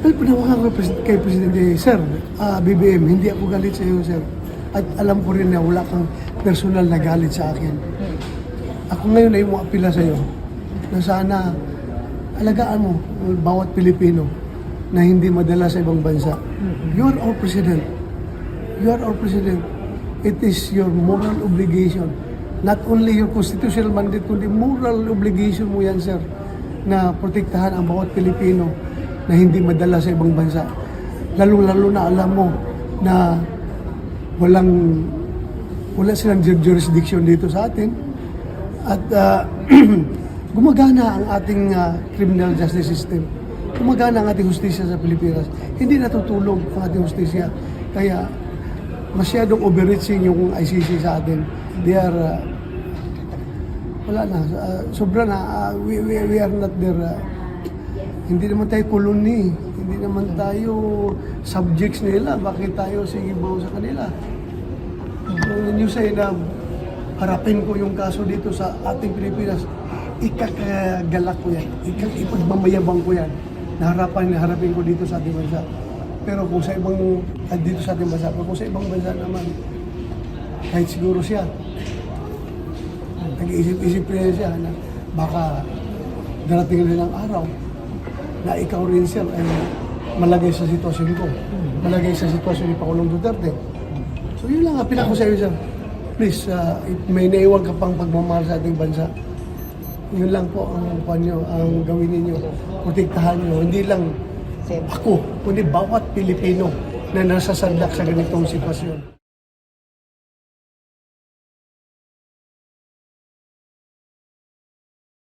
Well, pinawakan ko kay Presidente, Sir, BBM, hindi ako galit sa iyo, Sir. At alam ko rin na wala kang personal na galit sa akin. Ako ngayon ay umaapila sa iyo na sana alagaan mo ang bawat Pilipino na hindi madala sa ibang bansa. You are our President. You are our President. It is your moral obligation. Not only your constitutional mandate, kundi moral obligation mo yan, Sir, na protektahan ang bawat Pilipino na hindi madala sa ibang bansa. Lalo-lalo na alam mo na wala silang jurisdiction dito sa atin. At gumagana ang ating criminal justice system. Gumagana ang ating hustisya sa Pilipinas. Hindi natutulog ang ating hustisya. Kaya masyadong overreaching yung ICC sa atin. They are wala na, sobra na, we are not there. Hindi naman tayo koloni, hindi naman tayo subjects nila, bakit tayo sigibaw sa kanila? When you say na harapin ko yung kaso dito sa ating Pilipinas, ikakagalak ko yan, ipagmamayabang ko yan, harapin ko dito sa ating bansa. Pero kung sa ibang, dito sa ating bansa, kung sa ibang bansa naman, kahit siguro siya, nag-iisip rin siya na baka darating rin ang araw na ikaw rin, Sir, ay malagay sa sitwasyon ko, malagay sa sitwasyon ni Pangulong Duterte. So yun lang, apila ko sa iyo, Sir. Please, if may naiwan ka pang pagmamahal sa ating bansa, yun lang po ang gawin ninyo, protektahan nyo, hindi lang ako, kundi bawat Pilipino na nasasadlak sa ganitong sitwasyon.